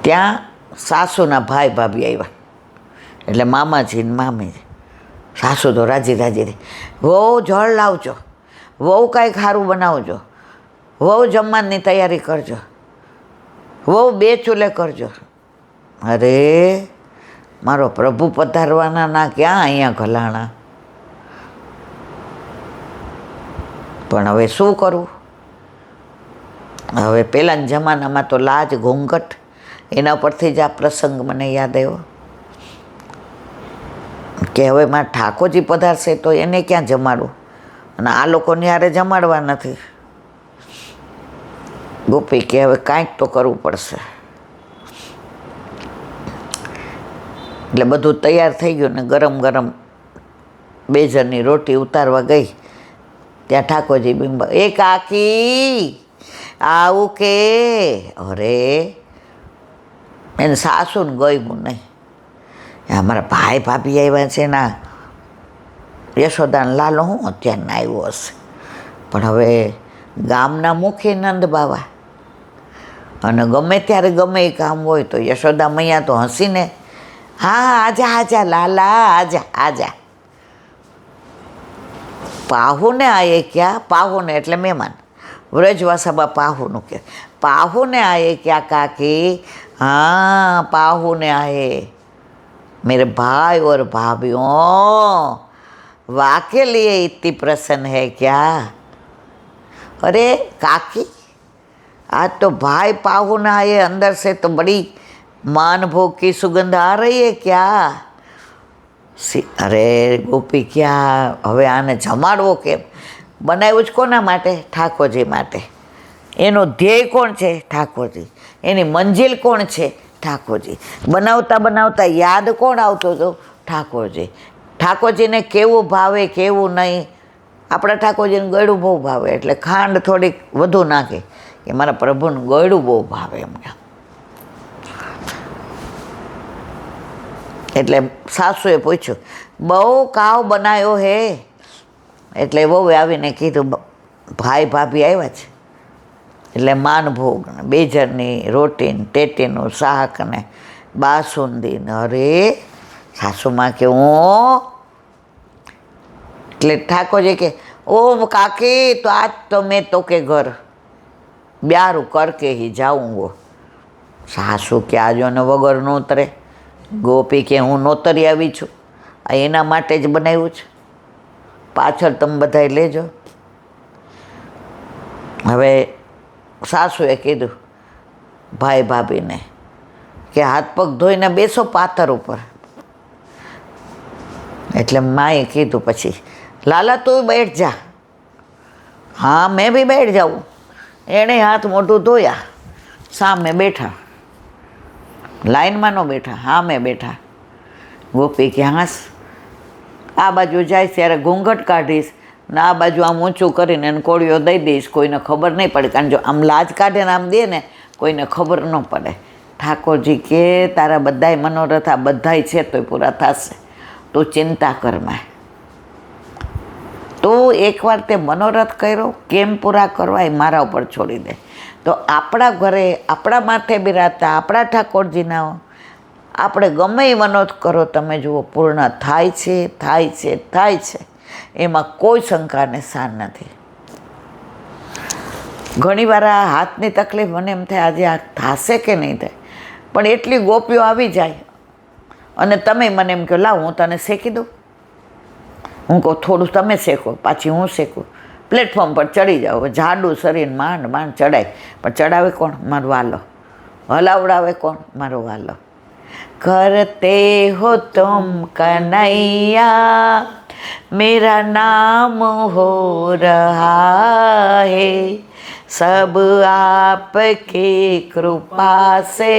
ત્યાં સાસુના ભાઈ ભાભી આવ્યા, એટલે મામાજી ને મામીજી. સાસુ તો રાજી રાજી રહી, વહુ જળ લાવજો, વહુ કાંઈક સારું બનાવજો, વહુ જમવાની તૈયારી કરજો, વહુ 2 ચૂલે કરજો. અરે મારો પ્રભુ પધારવાના ના ક્યાં અહીંયા ઘલાણા. પણ હવે શું કરવું? હવે પહેલાંના જમાનામાં તો લાજ ઘૂંઘટ, એના પરથી જ આ પ્રસંગ મને યાદ આવ્યો કે હવે મારા ઠાકોરજી પધારશે તો એને ક્યાં જમાડવું, અને આ લોકોને યારે જમાડવા નથી. ગોપી કે હવે કાંઈક તો કરવું પડશે. એટલે બધું તૈયાર થઈ ગયું ને ગરમ ગરમ 2 જણની રોટી ઉતારવા ગઈ. ત્યાં ઠાકોરજી બિંબ, એ કાકી આવું કે? અરે એને સાસુને ગયું નહીં. અમારા ભાઈ ભાભી આવ્યા છે ના યશોદાન લાલો હું અત્યારના આવ્યો હશે, પણ હવે ગામના મુખી નંદ બાવા, અને ગમે ત્યારે ગમે એ કામ હોય તો યશોદા મૈયા તો હસીને, હા આજા આજા લાલા આજા આજા. પાહુને આયે ક્યાં? પાહુને એટલે મહેમાન, વ્રજવાસામાં પાહુનું કે પાહુને આયે ક્યાં કાકી? हाँ पाहुने आए मेरे भाई और भाभीओं, वाके लिए इतनी प्रसन्न है क्या? अरे काकी आज तो भाई पाहुने आए, अंदर से तो बड़ी मान भोग की सुगंध आ रही है क्या? अरे ગોપી ક્યાં હવે આને જમાડવો કેમ? બનાવ્યું જ કોના માટે? ઠાકોરજી માટે. એનો ધ્યેય કોણ છે? ઠાકોરજી. એની મંજિલ કોણ છે? ઠાકોરજી. બનાવતા બનાવતા યાદ કોણ આવતો હતો? ઠાકોરજી. ઠાકોરજીને કેવું ભાવે કેવું નહીં? આપણા ઠાકોરજીને ગળ્યું બહુ ભાવે, એટલે ખાંડ થોડીક વધુ નાખે કે મારા પ્રભુને ગળ્યું બહુ ભાવે એમને. એટલે સાસુએ પૂછ્યું, બહુ કાવ બનાવ્યો હે? એટલે વહુએ આવીને કીધું, ભાઈ ભાભી આવ્યા છે એટલે માનભોગ, 2 જણની રોટી ને ટેટીનું શાક ને બાસુંદી ને. અરે સાસુમાં કે હું? એટલે ઠાકોરજી કે ઓ કાકી તો આજ તો મેં તો કે ઘર બ્યારું કરકે હી જાઉંગો. સાસુ કે આજો ને વગર નોતરે. ગોપી કે હું નોતરી આવી છું, આ એના માટે જ બનાવ્યું છે, પાછળ તમે બધાય લેજો. હવે સાસુએ કીધું ભાઈ ભાભીને કે હાથ પગ ધોઈને બેસો પાથર ઉપર. એટલે માએ કીધું પછી, લાલા તું બેઠ જા. હા મેં બી બેઠ જાઉં. એણે હાથ મોઢું ધોયા, સામે બેઠા, લાઈનમાં ન બેઠા, હા મેં બેઠા. ગોપી કે હાસ આ બાજુ જાય ત્યારે ઘૂંઘટ કાઢીશ ને આ બાજુ આમ ઊંચું કરીને એને કોળીઓ દઈ દઈશ, કોઈને ખબર નહીં પડે. કારણ જો આમ લાજ કાઢે ને આમ દે ને કોઈને ખબર ન પડે. ઠાકોરજી કે તારા બધાય મનોરથ આ બધાય છે તોય પૂરા થશે, તું ચિંતા કરમાં. તું એકવાર તે મનોરથ કર્યો કેમ પૂરા કરવા એ મારા ઉપર છોડી દે. તો આપણા ઘરે આપણા માથે બિરાજતા આપણા ઠાકોરજીના આપણે ગમે એ મનોરથ કરો, તમે જુઓ પૂર્ણ થાય છે થાય છે થાય છે, એમાં કોઈ શંકાને સ્થાન નથી. ઘણીવાર આ હાથની તકલીફ મને એમ થાય આજે આ થશે કે નહીં થાય, પણ એટલી ગોપીઓ આવી જાય અને તમે મને એમ કહો લાવ હું તને શેકી દઉં. હું કહું થોડું તમે શેકો, પાછી હું શેકું. પ્લેટફોર્મ પર ચડી જાઓ, જાડું શરીર માંડ માંડ ચડાય, પણ ચડાવે કોણ? મારો વાલો. હલાવડાવે કોણ? મારો વાલો. કરતે હો તુમ કનૈયા मेरा नाम हो रहा है, सब आपकी कृपा से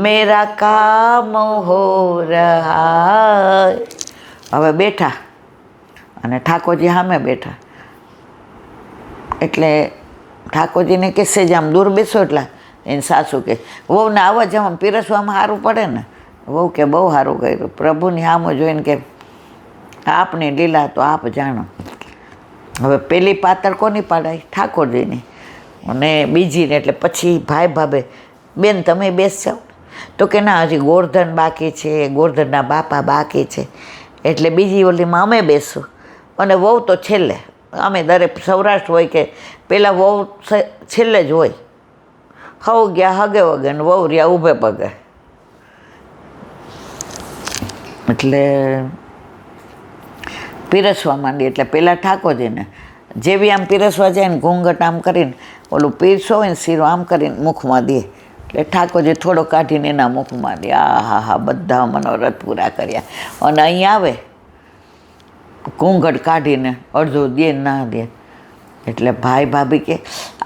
मेरा काम हो रहा. હવે બેઠા અને ઠાકોરજી સામે બેઠા, એટલે ઠાકોરજીને કે સેજ આમ દૂર બેસો. એટલા એની સાસુ કે વહુને આવવા જવામાં પીરસવામાં સારું પડે ને. વહુ કે બહુ સારું કર્યું. પ્રભુની સામું જોઈને કે આપની લીલા તો આપ જાણો. હવે પેલી પાતળ કોની પાડાય? ઠાકોરજીની. અને બીજીને એટલે પછી ભાઈ ભાભે બેન તમે બેસ જાઓ. તો કે ના, હજી ગોરધન બાકી છે, ગોરધનના બાપા બાકી છે, એટલે બીજી ઓલીમાં અમે બેસું અને વહુ તો છેલ્લે. અમે દરેક સૌરાષ્ટ્ર હોય કે પહેલાં વહુ છેલ્લે જ હોય. હવ ગયા હગે વગે ને વહુ રહ્યા ઊભે પગે. એટલે પીરસવા માંડી. એટલે પહેલાં ઠાકોરજીને જેવી આમ પીરસવા જાય ને ઘૂંઘટ આમ કરીને ઓલું પીરસો હોય ને શીરો આમ કરીને મુખમાં દે. એટલે ઠાકોરજી થોડો કાઢીને એના મુખમાં દે. આ હા હા, બધા મનોરથ પૂરા કર્યા. અને અહીં આવે ઘૂંઘટ કાઢીને અડધું દે ના દે. એટલે ભાઈ ભાભી કે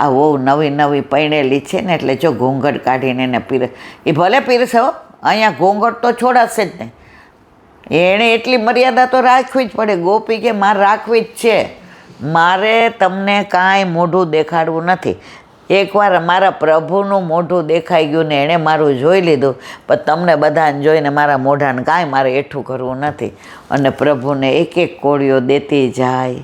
આ બહુ નવી નવી પૈણેલી છે ને, એટલે જો ઘૂંઘટ કાઢીને એને એ ભલે પીરસે હો, અહીંયા ઘૂંઘટ તો છોડાશે જ નહીં. એણે એટલી મર્યાદા તો રાખવી જ પડે. ગોપી કે મારે રાખવી જ છે, મારે તમને કાંઈ મોઢું દેખાડવું નથી. એકવાર મારા પ્રભુનું મોઢું દેખાઈ ગયું ને એણે મારું જોઈ લીધું, પણ તમને બધાને જોઈને મારા મોઢાને કાંઈ મારે એઠું કરવું નથી. અને પ્રભુને એક એક કોળીઓ દેતી જાય,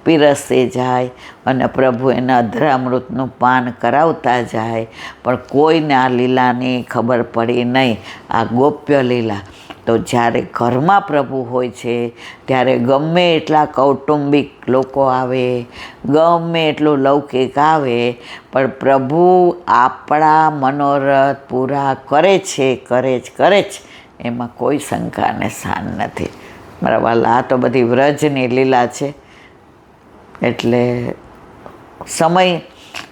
પીરસતી જાય અને પ્રભુ એના અધરામૃતનું પાન કરાવતા જાય. પણ કોઈને આ લીલાની ખબર પડી નહીં, આ ગોપ્ય લીલા. તો જ્યારે ઘરમાં પ્રભુ હોય છે ત્યારે ગમે એટલા કૌટુંબિક લોકો આવે, ગમે એટલું લૌકિક આવે, પણ પ્રભુ આપણા મનોરથ પૂરા કરે છે, કરે જ. એમાં કોઈ શંકા અને સ્થાન નથી. મારા વાલા, આ તો બધી વ્રજની લીલા છે. એટલે સમય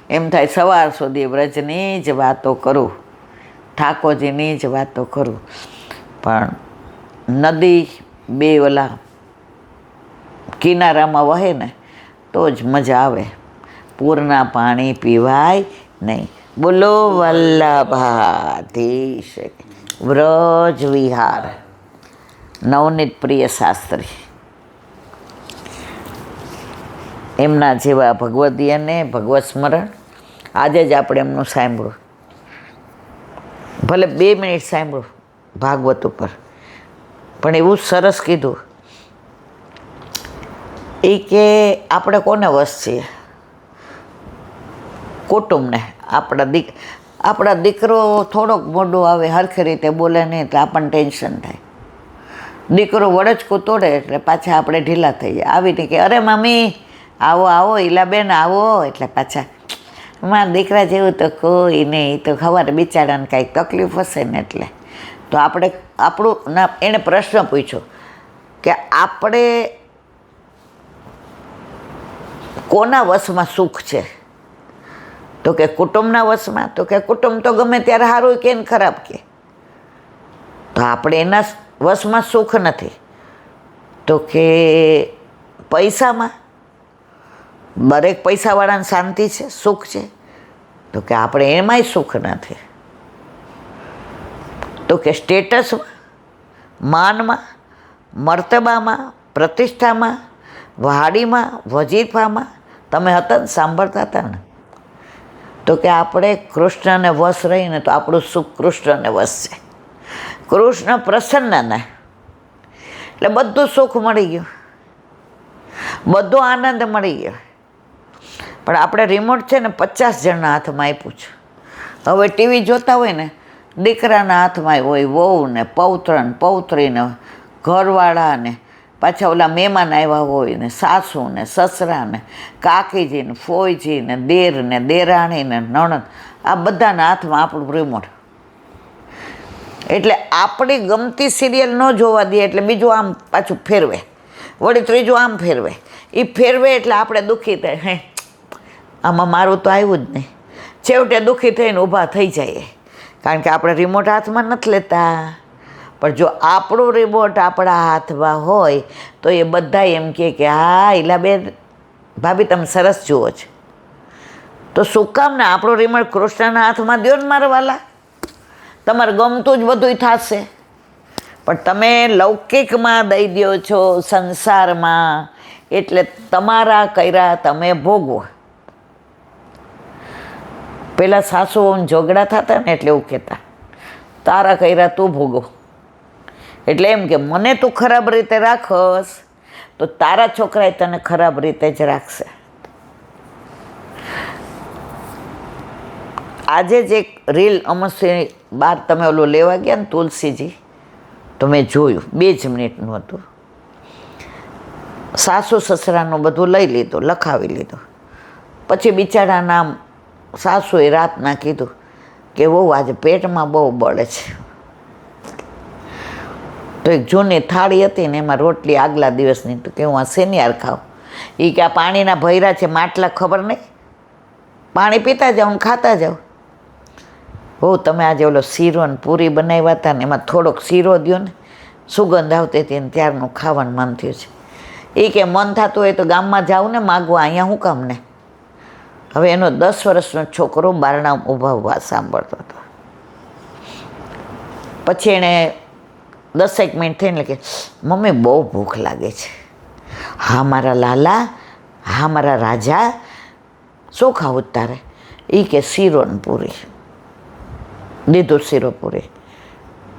એમ થાય સવાર સુધી વ્રજની જ વાતો કરું, ઠાકોરજીની જ વાતો કરું. પણ નદી બે ઓલા કિનારામાં વહે ને તો જ મજા આવે. પૂરના પાણી પીવાય નહીં. બોલો વલ્લભાધીશ. વ્રજ વિહાર. નવનીત પ્રિય શાસ્ત્રી, એમના જેવા ભગવદી અને ભગવત સ્મરણ આજે જ આપણે એમનું સાંભળ્યું. ભલે 2 મિનિટ સાંભળો ભાગવત ઉપર, પણ એવું સરસ કીધું. એ કે આપણે કોને વશ છીએ? કુટુંબને. આપણા દીકરો થોડોક મોઢું આવે, હરખી રીતે બોલે નહીં એટલે આપણને ટેન્શન થાય. દીકરો વડચકું તોડે એટલે પાછા આપણે ઢીલા થઈ જાય. આવીને કે અરે મમ્મી આવો આવો, ઈલાબેન આવો, એટલે પાછા મારા દીકરા જેવું તો કોઈ નહીં, તો ખબર બિચારાને કાંઈક તકલીફ હશે ને એટલે. તો આપણું ના, એણે પ્રશ્ન પૂછ્યો કે આપણે કોના વશમાં સુખ છે? તો કે કુટુંબના વશમાં. તો કે કુટુંબ તો ગમે ત્યારે સારું કે ને ખરાબ કે, તો આપણે એના વશમાં સુખ નથી. તો કે પૈસામાં દરેક પૈસાવાળાને શાંતિ છે, સુખ છે? તો કે આપણે એમાંય સુખ નથી. તો કે સ્ટેટસમાં, માનમાં, મર્તબામાં, પ્રતિષ્ઠામાં, વાડીમાં, વજીફામાં. તમે હતા ને, સાંભળતા હતા ને? તો કે આપણે કૃષ્ણને વશ રહીને તો આપણું સુખ કૃષ્ણને વશ છે. કૃષ્ણ પ્રસન્ન ને એટલે બધું સુખ મળી ગયું, બધો આનંદ મળી ગયો. પણ આપણે રિમોટ છે ને 50 જણના હાથમાં આપ્યું છે. હવે ટીવી જોતા હોય ને, દીકરાના હાથમાં હોય, વહુ ને પૌત્ર ને પૌત્રી ને ઘરવાળા ને પાછા ઓલા મહેમાન આવ્યા હોય ને, સાસુ ને સસરા ને કાકીજી ને ફોઈજી ને દેર ને દેરાણી ને નણંદ, આ બધાના હાથમાં આપણું રિમોટ. એટલે આપણી ગમતી સિરિયલ ન જોવા દે એટલે બીજું આમ પાછું ફેરવે, વળી ત્રીજું આમ ફેરવે. એ ફેરવે એટલે આપણે દુઃખી થાય, હે આમાં મારું તો આવ્યું જ નહીં. છેવટે દુઃખી થઈને ઊભા થઈ જાય, કારણ કે આપણે રિમોટ હાથમાં નથી લેતા. પણ જો આપણું રિમોટ આપણા હાથમાં હોય તો એ બધા એમ કે હા ઈલાબેન ભાભી તમે સરસ જુઓ છો. તો શું કામ ને આપણું રિમોટ કૃષ્ણના હાથમાં દો ને મારા વાલા, તમારે ગમતું જ બધું થશે. પણ તમે લૌકિકમાં દઈ દો છો, સંસારમાં, એટલે તમારા કર્યા તમે ભોગવો. પેલા સાસુઓને ઝઘડા થતા ને એટલે એવું કહેતા, તારા કર્યા તું ભોગવો. એટલે એમ કે મને તું ખરાબ રીતે રાખસ તો તારા છોકરાએ તને ખરાબ રીતે જ રાખશે. આજે જ એક રીલ અમસ્ય બહાર તમે ઓલું લેવા ગયા ને તુલસીજી, તો મેં જોયું, 2 જ મિનિટનું હતું. સાસુ સસરાનું બધું લઈ લીધું, લખાવી લીધું. પછી બિચારાના સાસુએ રાતના કીધું કે બહુ આજે પેટમાં બહુ બળે છે. તો એક જૂની થાળી હતી ને એમાં રોટલી આગલા દિવસની, તો કે હું આ શેનિયાર ખાઉં. એ કે આ પાણીના ભૈરા છે માટલા, ખબર નહીં, પાણી પીતા જાઓ ને ખાતા જાઓ. હો તમે આજે ઓલો શીરો ને પૂરી બનાવ્યા હતા ને એમાં થોડોક શીરો દો ને, સુગંધ આવતી હતી ને ત્યારનું ખાવાનું મન થયું છે. એ કે મન થતું હોય તો ગામમાં જાઉં ને માગવા, અહીંયા શું કામ ને. હવે એનો 10 વર્ષનો છોકરો બારણામાં ઊભા ઊભા સાંભળતો હતો. પછી એણે 10 મિનિટ થઈને કે મમ્મી બહુ ભૂખ લાગે છે. હા મારા લાલા, હા મારા રાજા, શું ખાવું તારે? એ કે શીરો ને પૂરી. દીધું શીરો પૂરી.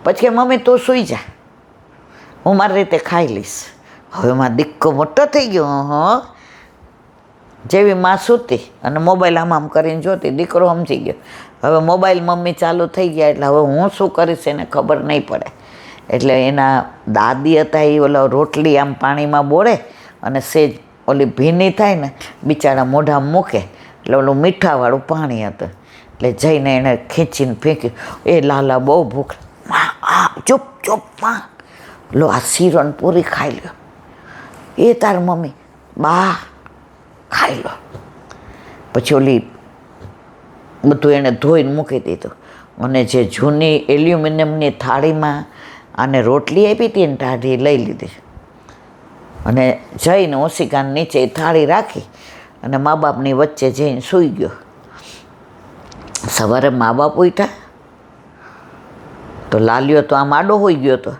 પછી કે મમ્મી તું સૂઈ જા, હું મારી રીતે ખાઈ લઈશ. હવે મારો દીકરો મોટો થઈ ગયો. હં, જેવી માં સૂતી અને મોબાઈલ આમ કરીને જોતી, દીકરો સમજી ગયો હવે મોબાઈલ મમ્મી ચાલુ થઈ ગયા, એટલે હવે હું શું કરીશ એને ખબર નહીં પડે. એટલે એના દાદી હતા એ ઓલો રોટલી આમ પાણીમાં બોળે અને સેજ ઓલી ભીની થાય ને બિચારા મોઢામાં મૂકે, એટલે ઓલું મીઠાવાળું પાણી હતું. એટલે જઈને એણે ખેંચીને ફેંક્યું. એ લાલા બહુ ભૂખ, માં આ ચૂપ ચૂપ માં, લો આ શીરોન પૂરી ખાઈ લ્યો. એ તાર મમ્મી, બા ખાઈ લો. પછી ઓલી બધું એણે ધોઈને મૂકી દીધું અને જે જૂની એલ્યુમિનિયમની થાળીમાં આને રોટલી આપી હતી ને ટાઢી લઈ લીધી અને જઈને ઓશિકાને નીચે થાળી રાખી અને મા બાપની વચ્ચે જઈને સૂઈ ગયો. સવારે મા બાપ ઉઠ્યા તો લાલ્યો તો આમ આડો હોઈ ગયો હતો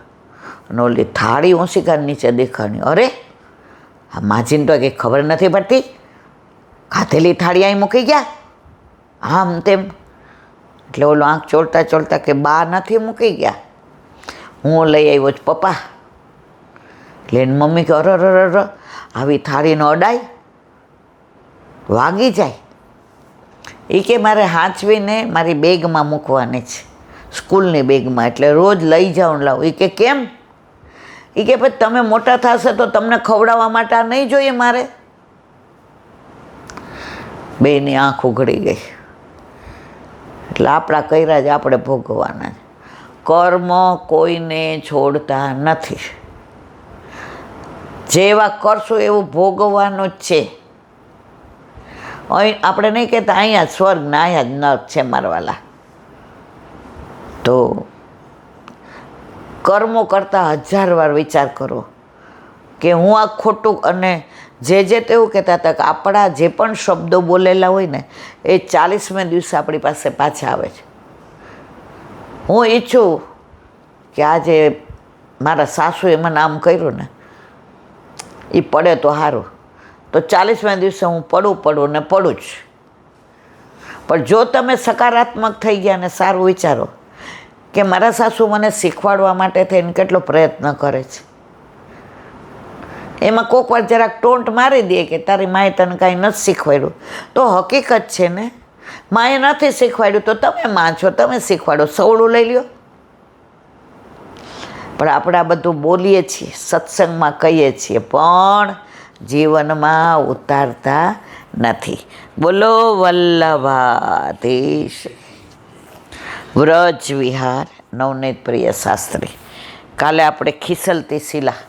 અને ઓલી થાળી ઓશિકાને નીચે દેખાણી. અરે આ માજીને તો કંઈ ખબર નથી પડતી, ખાધેલી થાળી અહીં મૂકી ગયા આમ તેમ. એટલે ઓલો આંખ ચોળતા ચોળતા કે બા નથી મૂકી ગયા, હું લઈ આવ્યો છું પપ્પા. એટલે એની મમ્મી કે અર આવી થાળીનો અડાય વાગી જાય. એ કે મારે હાંચવીને મારી બેગમાં મૂકવાની છે, સ્કૂલની બેગમાં, એટલે રોજ લઈ જાઓ ને લાવો. એ કે કેમ? એ કે પછી તમે મોટા થશે તો તમને ખવડાવવા માટે આ નહીં જોઈએ મારે? બેની આંખ ઉઘડી ગઈ. એટલે આપણા કર્યા જ આપણે ભોગવવાના. કર્મ કોઈને છોડતા નથી, જેવા કરશું એવું ભોગવવાનું જ છે. અહીં આપણે નહીં કહેતા અહીંયા જ સ્વર્ગ ને અહીંયા જ નર્ક છે મારવાલા. તો કર્મો કરતાં 1000 વાર વિચાર કરો કે હું આ ખોટું. અને જે તેવું કહેતા હતા કે આપણા જે પણ શબ્દો બોલેલા હોય ને એ 40મે દિવસે આપણી પાસે પાછા આવે છે. હું ઈચ્છું કે આજે મારા સાસુએ મને આમ કર્યું ને એ પડે તો સારું, તો 40મે દિવસે હું પડું ને પડું જ. પણ જો તમે સકારાત્મક થઈ ગયા ને સારું વિચારો કે મારા સાસુ મને શીખવાડવા માટે થઈને કેટલો પ્રયત્ન કરે છે, એમાં કોઈક વાર જરાક ટોન્ટ મારી દે કે તારી માએ તને કાંઈ નથી શીખવાડ્યું, તો હકીકત છે ને માએ નથી શીખવાડ્યું તો તમે માં છો, તમે શીખવાડો, સવડું લઈ લ્યો. પણ આપણે આ બધું બોલીએ છીએ, સત્સંગમાં કહીએ છીએ, પણ જીવનમાં ઉતારતા નથી. બોલો વલ્લભાધીશ. વ્રજ વિહાર નવનીત પ્રિય શાસ્ત્રી. કાલે આપણે ખીસલતી શિલા